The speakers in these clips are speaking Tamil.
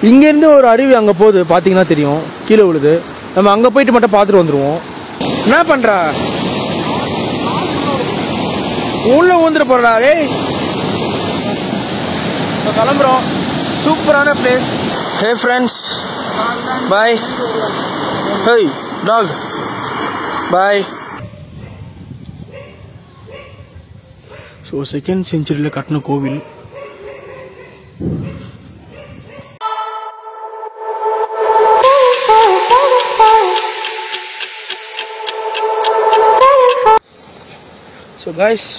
இங்கேருந்து ஒரு அருவி அங்கே போகுது, பார்த்தீங்கன்னா தெரியும், கீழே விழுது. நம்ம அங்கே போயிட்டு மட்டும் பார்த்துட்டு வந்துடுவோம். என்ன பண்ணுறா? உள்ள ஊந்துட்டு போறா. ஏய் கிளம்புறோம். சூப்பரான பிளேஸ். ஹே ஃப்ரெண்ட்ஸ், பாய். ஹேய் டாக், பாய். ஸோ செகண்ட் செஞ்சுரியில் கட்டின கோவில். ஸோ காய்ஸ்,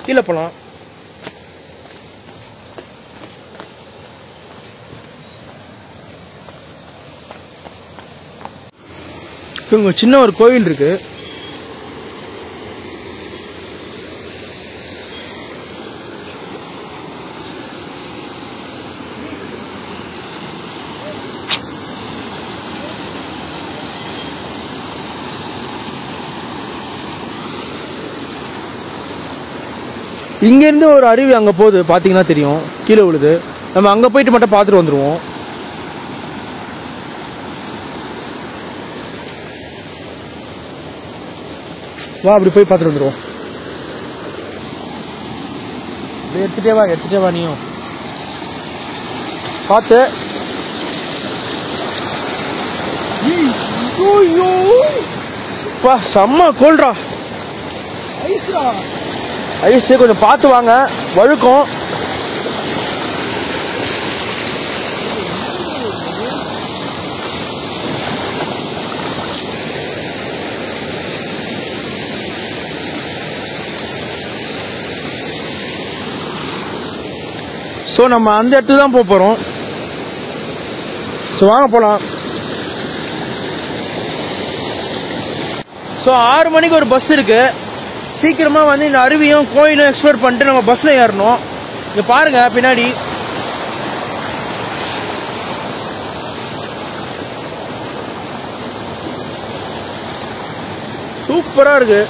கீழே போகலாம். இங்கே சின்ன ஒரு கோயில் இருக்கு. இங்கேருந்து ஒரு அருவி அங்கே போகுது, பார்த்தீங்கன்னா தெரியும், கீழே விழுது. நம்ம அங்கே போயிட்டு மட்டும் பார்த்துட்டு வந்துடுவோம். வா, அப்படி போய் பார்த்துட்டு வந்துடுவோம். எடுத்துட்டே வா நீயும் பார்த்து. செம்ம கோல்ட்ரா, ஐஸ். கொஞ்சம் பார்த்து வாங்க, வழுக்கும். ஸோ நம்ம அந்த இடத்துக்கு தான் போக போகிறோம். ஸோ வாங்க போகலாம். ஸோ 6 மணிக்கு ஒரு பஸ் இருக்கு. சீக்கிரமாக வந்து இந்த அருவியும் கோயிலும் எக்ஸ்ப்ளோர் பண்ணிட்டு நம்ம பஸ்ஸில் ஏறணும். இங்கே பாருங்க பின்னாடி. சூப்பராக இருக்கு.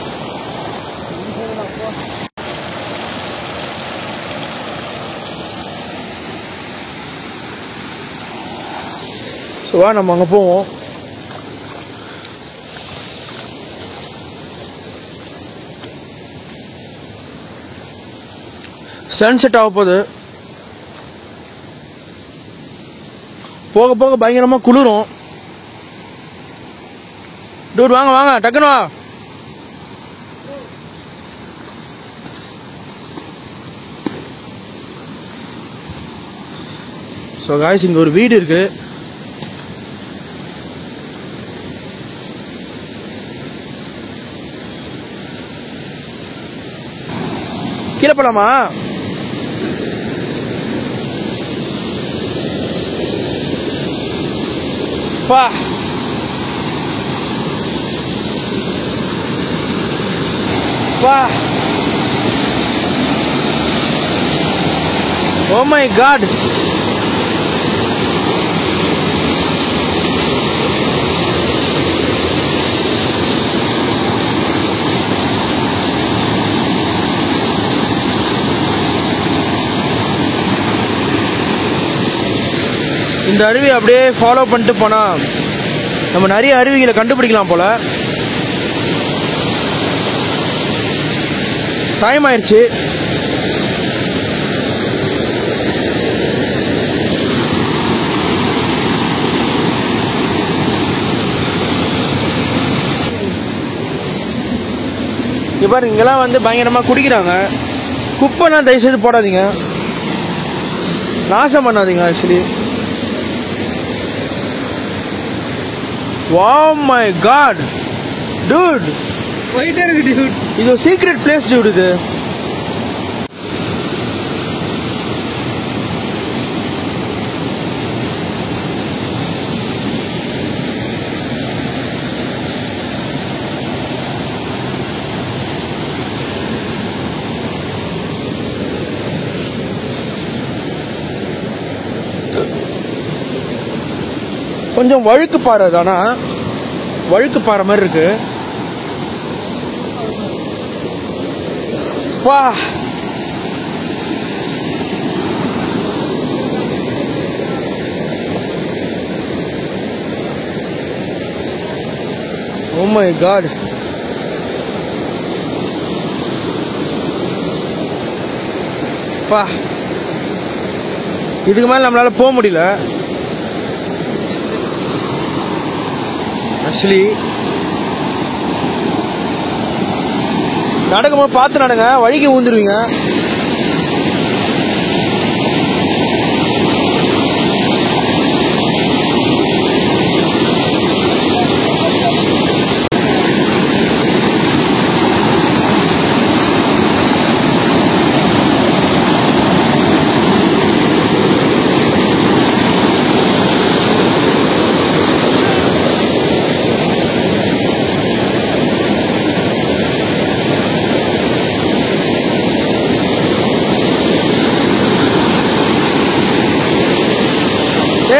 ஸோ வா, நம்ம அங்கே போவோம். சன்செட் ஆக போகுது. போக போக பயங்கரமா குளிரும். டூட் வாங்க வாங்க, டக்குனு வா. ஸோ காய்ஸ், இங்க ஒரு வீடு இருக்கு. கீழே போலாமா? பா, பா. Oh my god. இந்த அருவி அப்படியே ஃபாலோ பண்ணிட்டு போனா நம்ம நிறைய அருவிகளை கண்டுபிடிக்கலாம் போல. டைம் ஆயிடுச்சு. இங்க பாருங்க, இங்கெல்லாம் வந்து பயங்கரமா குடிக்கிறாங்க. குப்பைலாம் தயவு செய்து போடாதீங்க, நாசம் பண்ணாதீங்க. Actually wow my god dude, போயிட்டே இருக்கு dude. இது ஒரு சீக்ரெட் பிளேஸ் dude. இது கொஞ்சம் வழுக்கு பாறை தானா, வழுக்கு பாறை மாதிரி இருக்கு. வா, Oh my god. பா, இதுக்கு மேல நம்மளால போக முடியல. ஆக்சுவலி நடக்கும்போது பார்த்து நடங்க, வழிக்கு ஊந்துருவீங்க.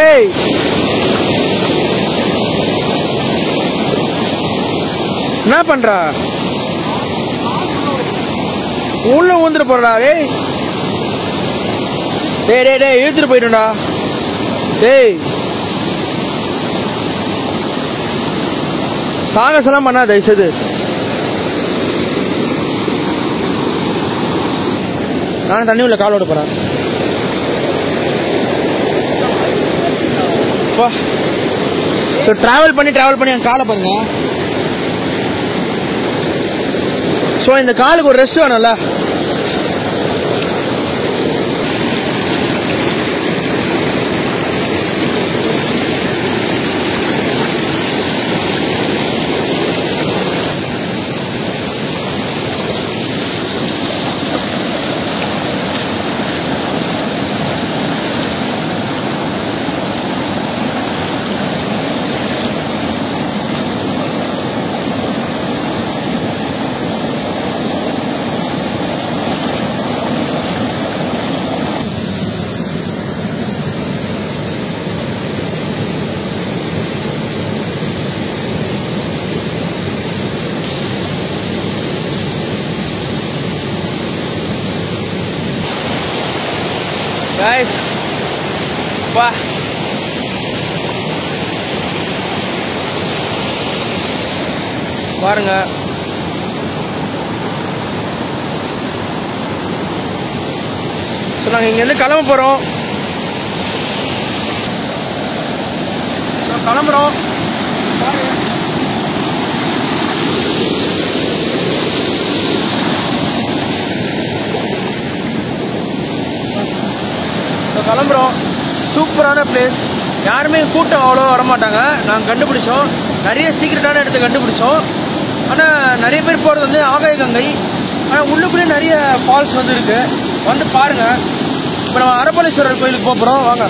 ஏய், என்ன பண்றா? உள்ள ஊந்துட்டு போறா. ஏய் டேய் டேய் டேய், இழுத்துட்டு போயிட்டா. டேய், சாகசெல்லாம் பண்ணா தயவுசெய்து. நானும் தண்ணி உள்ள கால் ஓட போறேன். ஸோ ட்ராவல் பண்ணி என் காலை பாருங்க. ஸோ இந்த காலுக்கு ஒரு ரெஸ்ட் வேணும்ல. Guys, wah, பாருங்க. ஸோ நாங்கள் இங்கேருந்து கிளம்ப போகிறோம். கிளம்புறோம். கிளம்புறோம். சூப்பரான பிளேஸ். யாருமே கூட்டம் அவ்வளோ வரமாட்டாங்க. நாங்கள் கண்டுபிடிச்சோம், நிறைய சீக்கிரட்டான இடத்த கண்டுபிடிச்சோம். ஆனால் நிறைய பேர் போகிறது வந்து ஆகாய கங்கை. ஆனால் உள்ளுக்குள்ளே நிறைய ஃபால்ஸ் வந்து இருக்கு. வந்து பாருங்க. இப்போ நம்ம அரபலேஸ்வரர் கோயிலுக்கு போகிறோம், வாங்க.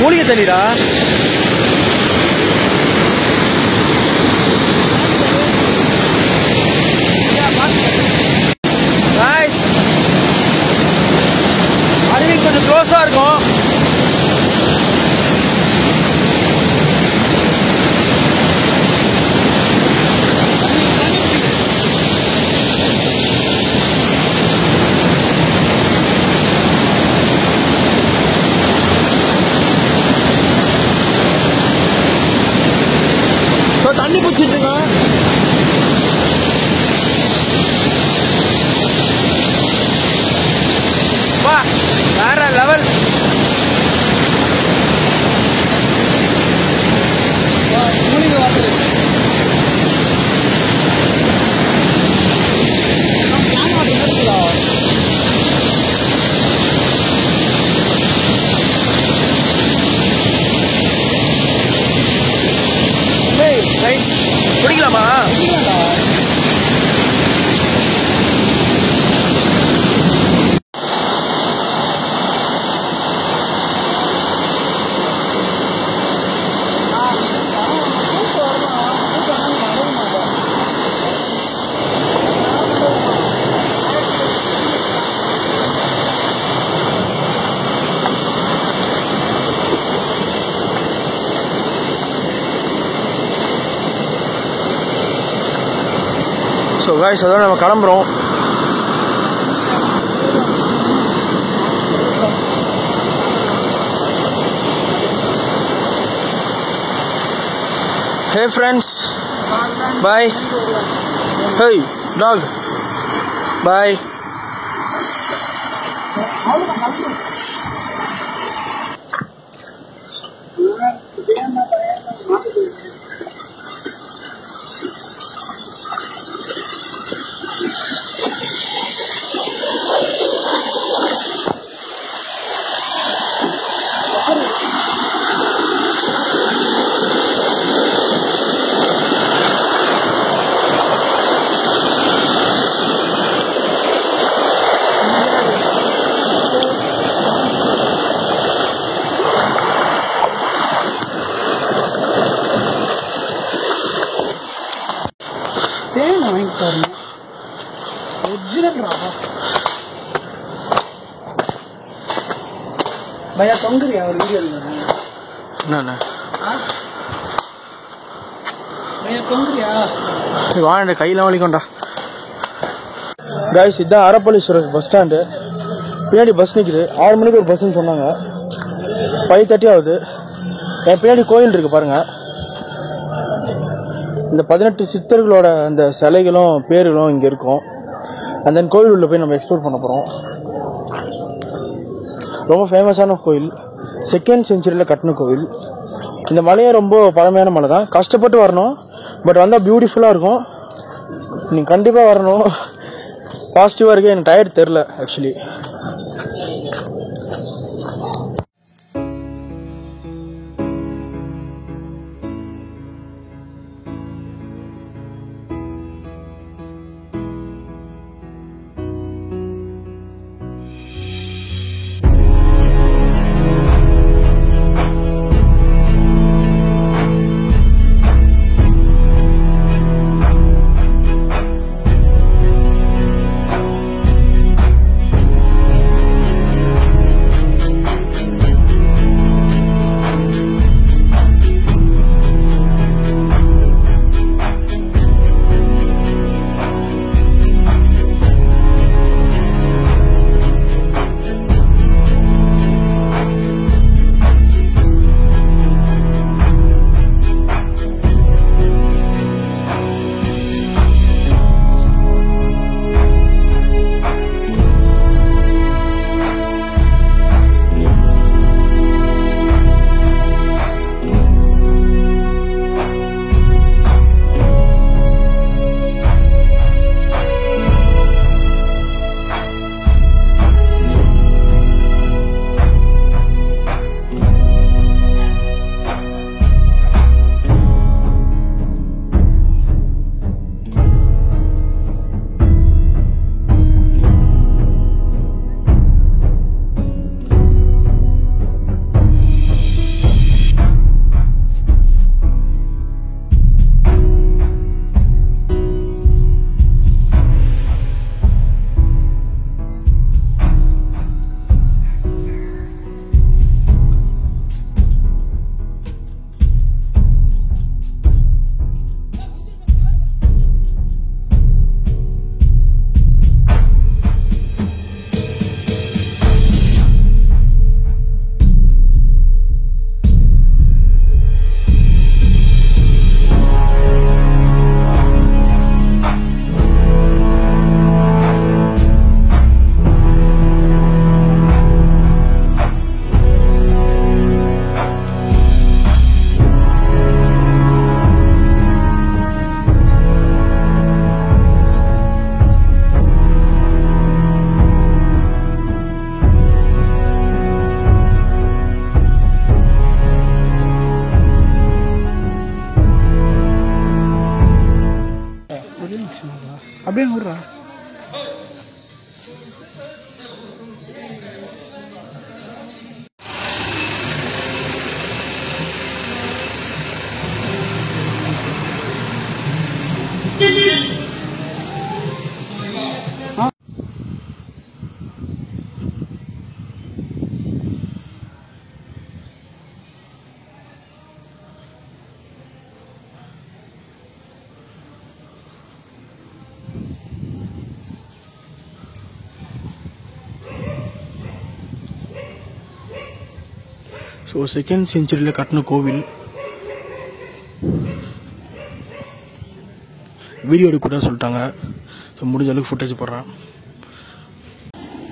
மூலிகை தண்ணிடா. அருவி கொஞ்சம் க்ளோஸா இருக்கும். தண்ணி குடிச்சிட்டுங்க. வா, வேற லெவல். ஸோ காய்ஸ் அதோட நம்ம கிளம்புறோம். Hey friends, bye. Hey dog, bye. தேன் வாங்கி பாருங்க, ஒரிஜினல் ராவா. பையா தொங்குறியா ஒரு வீடியோ என்ன பையா தொங்குறியா? வாங்க கையில் வலிக்கொண்டா. காய்ஸ் இதுதான் அரப்பளீஸ்வரர் பஸ் ஸ்டாண்டு. பின்னாடி பஸ் நிற்குது. 6 மணிக்கு ஒரு பஸ்ன்னு சொன்னாங்க. 5:30 ஆகுது. என் பின்னாடி கோயில் இருக்கு பாருங்க. இந்த 18 சித்தர்களோட அந்த சிலைகளும் பேர்களும் இங்கே இருக்கும். அந்த கோயில் உள்ள போய் நம்ம எக்ஸ்ப்ளோர் பண்ண போகிறோம். ரொம்ப ஃபேமஸான கோயில், 2nd செஞ்சுரியில் கட்டின கோயில். இந்த மலையே ரொம்ப பழமையான மலை தான். கஷ்டப்பட்டு வரணும், பட் வந்தால் பியூட்டிஃபுல்லாக இருக்கும். நீங்கள் கண்டிப்பாக வரணும். பாசிட்டிவாக இருக்குது. எனக்கு டயர்ட் தெரில ஆக்சுவலி. அப்படியே நூறுரூவா. ஸோ 2nd செஞ்சுரியில் கட்டின கோவில். வீடியோ எடுக்க கூட சொல்லிட்டாங்க. ஸோ முடிஞ்ச அளவுக்கு ஃபுட்டேஜ் போடுறேன்.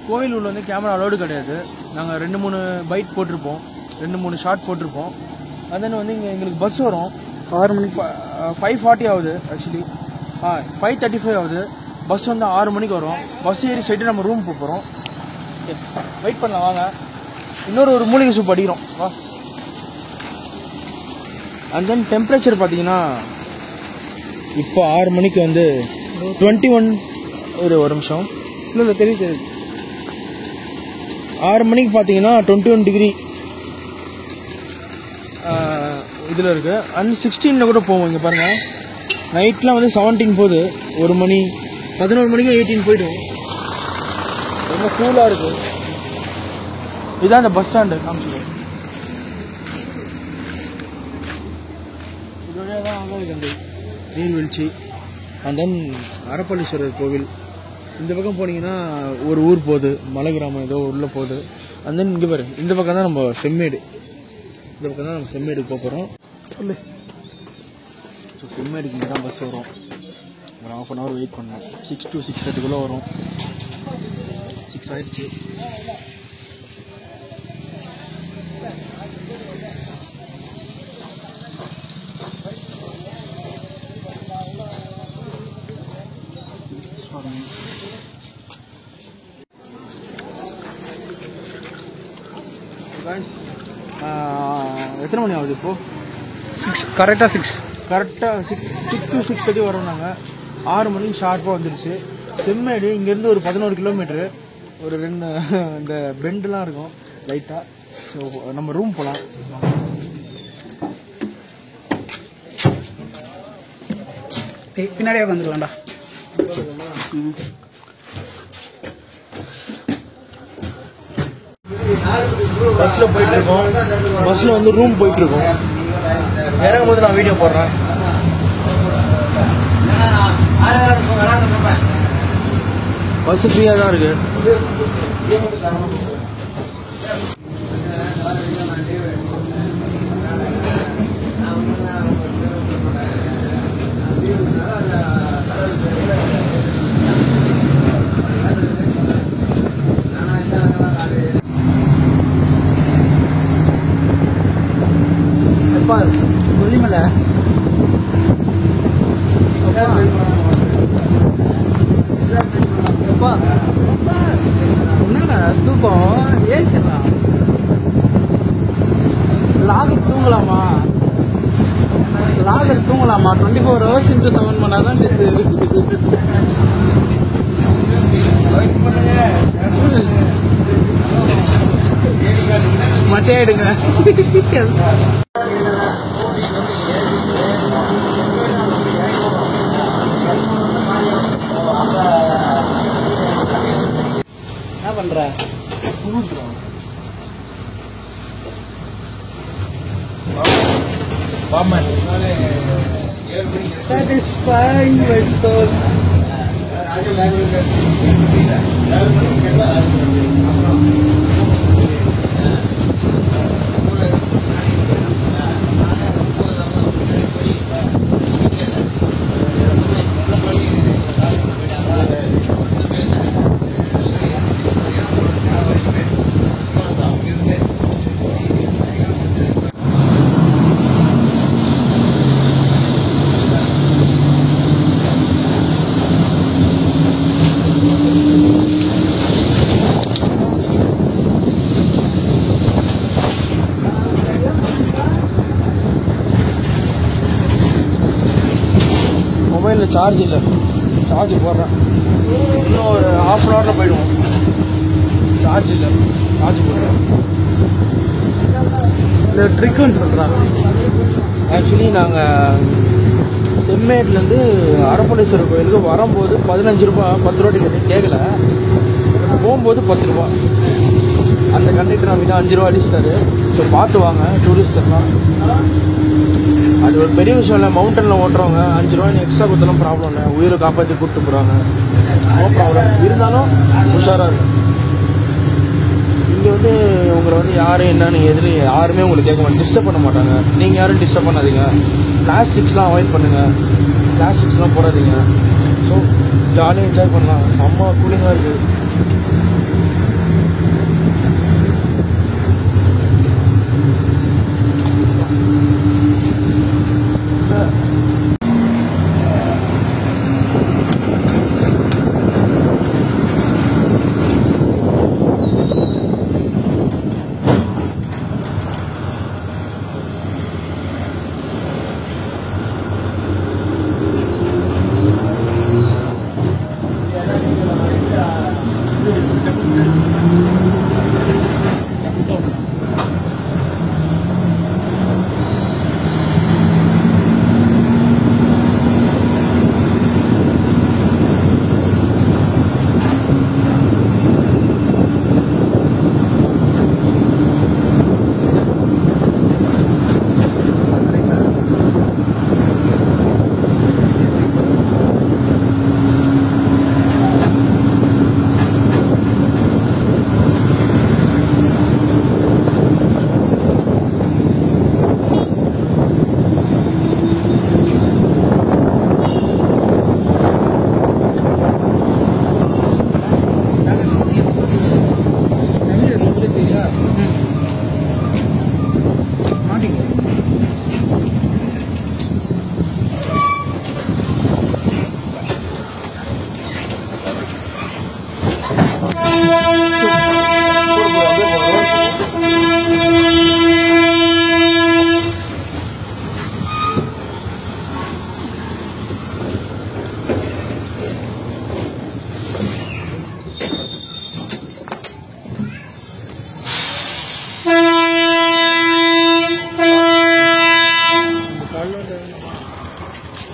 கோவில் உள்ள வந்து கேமரா அலோடு கிடையாது. நாங்கள் 2-3 பைட் போட்டிருப்போம், 2-3 ஷார்ட் போட்டிருப்போம். அதன் வந்து இங்கே எங்களுக்கு பஸ் வரும் 6 மணிக்கு. 5:40 ஆகுது ஆக்சுவலி. 5:35 ஆகுது. பஸ் வந்து 6 மணிக்கு வரும். பஸ் ஏறி ஸ்ட்ரைட்டு நம்ம ரூம் போகிறோம். வெயிட் பண்ணலாம் வாங்க. இன்னொரு மூலிகை சூப் அடிக்கிறோம் வா. அண்ட் தென் டெம்பரேச்சர் பார்த்தீங்கன்னா இப்போ 6 மணிக்கு வந்து 21. ஒரு நிமிஷம். இல்லை தெரியுது. 6 மணிக்கு பார்த்தீங்கன்னா 21 டிகிரி இதில் இருக்குது. அண்ட் 16 கூட போவோம். இங்கே பாருங்கள், நைட்லாம் வந்து 17 போகுது. 1 மணி 11 மணிக்கு 18 போய்டும். ரொம்ப கூலாக இருக்குது. இதுதான் இந்த பஸ் ஸ்டாண்டு காமிச்சிடும். இது வழியாக தான் ஆகாயகங்கை நீர்வீழ்ச்சி. அண்ட் தென் அரப்பளீஸ்வரர் கோவில். இந்த பக்கம் போனீங்கன்னா ஒரு ஊர் போகுது, மலை கிராமம் ஏதோ உள்ளே போகுது. அண்ட் தென் இங்கே பாரு, இந்த பக்கம் தான் நம்ம செம்மேடு. இந்த பக்கம் தான் நம்ம செம்மேடுக்கு போக போகிறோம். சொல்லு. ஸோ செம்மேடுக்கு இங்கே தான் பஸ் வரும். ஒரு 1/2 hour வெயிட் பண்ணோம். 6 to 6:30 வரும். 6 ஆயிடுச்சு. எத்தனை மணி ஆகுது இப்போ? 6. கரெக்டாக 6 to 6:30 வரோம். நாங்கள் 6 மணிக்கு ஷார்ப்பாக வந்துடுச்சு. செம்மேடு இங்கேருந்து ஒரு 11 கிலோமீட்டரு. ஒரு 2 இந்த பெண்டுலாம் இருக்கும் லைட்டாக. ஸோ நம்ம ரூம் போகலாம். பின்னாடியே வந்துடலாம்டா. பஸ்ஸில் போயிட்டுருக்கோம். பஸ்ஸில் வந்து ரூம் போயிட்டுருக்கோம். இறங்கும் போது நான் வீடியோ போடுறேன். பஸ் ஃப்ரீயாக தான் இருக்கு. கொல்லிமலை என்னடா தூக்கம் ஏன்ச்சலாம். லாகர் தூங்கலாமா? 24 hours into 7 பண்ணாதான் சேர்த்து. மட்டையாயிடுங்க. என்ன பண்ற? Satisfying my soul. மொபைலில் சார்ஜ் இல்லை. சார்ஜ் போடுறேன். இன்னும் ஒரு 1/2 hour போயிடுவோம். சார்ஜ் இல்லை. சார்ஜ் போடுறேன். இந்த ட்ரிக்குன்னு சொல்கிறாங்க. ஆக்சுவலி நாங்கள் செம்மேட்லேருந்து அரப்பளீஸ்வரர் கோயிலுக்கு வரும்போது 15 ரூபா 10 ரூபா டிக்கெட் கேட்கல. போகும்போது 10 ரூபா. அந்த கண்டக்டர் நம்ம 5 ரூபா அடிச்சிட்டாரு. ஸோ பார்த்து வாங்க டூரிஸ்டர்லாம். அது ஒரு பெரிய விஷயம் இல்லை. மவுண்டனில் ஓட்டுறவங்க 5 ரூபா எக்ஸ்ட்ரா கொடுத்தாலும் ப்ராப்ளம் இல்லை. உயிரை காப்பாற்றி கூப்பிட்டு போகிறாங்க. No problem. இருந்தாலும் உஷாராக இருக்கும். இங்கே வந்து உங்களை வந்து யாரும் என்னன்னு எதிரி யாருமே உங்களுக்கு கேட்க மாட்டாங்க, டிஸ்டர்ப் பண்ண மாட்டாங்க. நீங்கள் யாரும் டிஸ்டர்ப் பண்ணாதீங்க. பிளாஸ்டிக்ஸ்லாம் அவாய்ட் பண்ணுங்கள், பிளாஸ்டிக்ஸ்லாம் போடாதீங்க. ஸோ ஜாலியாக என்ஜாய் பண்ணலாம். செம்ம கூலிங்காக இருக்குது.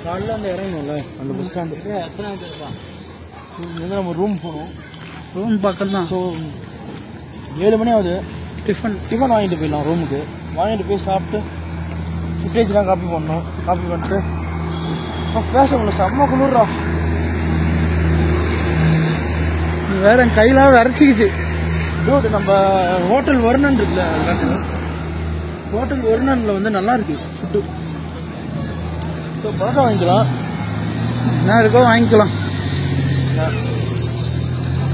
காலைல அந்த இறங்கணும்ல அந்த பஸ் ஸ்டாண்டு எத்தனை இங்கேருந்து நம்ம ரூம் போகணும். ரூம் பக்கம் தான். ஸோ 7 மணி ஆகுது. டிஃபன் வாங்கிட்டு போயிடலாம் ரூமுக்கு. வாங்கிட்டு போய் சாப்பிட்டு ஃபுட்டேஜ்லாம் காப்பி பண்ணணும். காப்பி பண்ணிட்டு பேச முடியல, செம்ம குளிர்றா. வேற என் கையிலாவது அரைச்சிக்கிச்சு. டூட் நம்ம ஹோட்டல் வருணன் இருக்குல்ல, ஹோட்டல் வருணனில் வந்து நல்லா இருக்கு ஃபுட்டு. ஸோ பரோட்டா வாங்கிக்கலாம், என்ன இருக்கோ வாங்கிக்கலாம்.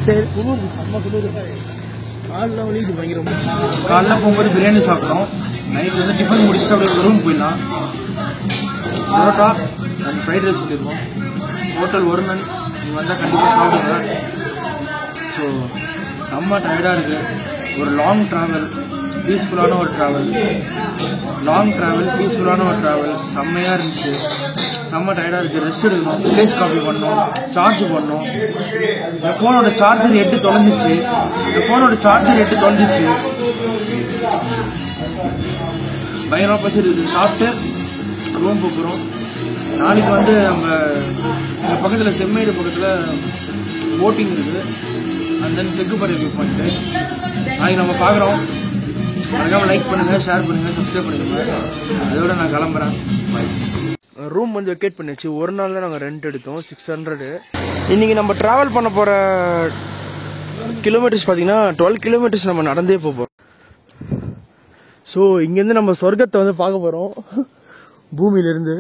சரி, குளிர் செம்ம குளிர். காலைல வலிக்குது பயங்கரமா. காலைல போகும்போது பிரியாணி சாப்பிட்டோம். நைட் வந்து டிஃபன் முடிச்சுட்டு அப்படியே ரூம் போயிடலாம். பரோட்டா அண்ட் ஃப்ரைட் ரைஸ் சொல்லியிருக்கோம். ஹோட்டல் வருணன் நீங்கள் வந்தால் கண்டிப்பாக சாப்பிடுங்க. ஸோ செம்ம டயர்டாக இருக்குது. ஒரு லாங் ட்ராவல், பீஸ்ஃபுல்லான ஒரு ட்ராவல், பீஸ்ஃபுல்லான ஒரு ட்ராவல். செம்மையாக இருந்துச்சு. செம்ம டயர்டாக இருக்குது. ரெஸ்ட் எடுக்கணும், ஃபேஸ் காப்பி பண்ணணும், சார்ஜ் பண்ணணும். என் ஃபோனோட சார்ஜர் 8 தொலைஞ்சிச்சு. பயங்கரமாக பசி இருக்குது. சாப்பிட்டு ரூம் போகிறோம். நாளைக்கு வந்து நம்ம இந்த பக்கத்தில் செம்மேடு பக்கத்தில் போட்டிங் இருக்குது. And then Sekkuparai view point. நாளைக்கு நம்ம பார்க்குறோம். மறக்காமல் லைக் பண்ணுங்கள், ஷேர் பண்ணுங்கள், சப்ஸ்கிரைப் பண்ணிடுங்க. அதோட நான் கிளம்புறேன். ரூம் வந்து வெக்கேட் பண்ணிச்சு. ஒரு நாள் தான் நாங்கள் ரெண்ட் எடுத்தோம், 600. இன்றைக்கி நம்ம ட்ராவல் பண்ண போகிற கிலோமீட்டர்ஸ் பார்த்தீங்கன்னா 12 கிலோமீட்டர்ஸ் நம்ம நடந்தே போகிறோம். ஸோ இங்கேருந்து நம்ம சொர்க்கத்தை வந்து பார்க்க போகிறோம் பூமியிலேருந்து.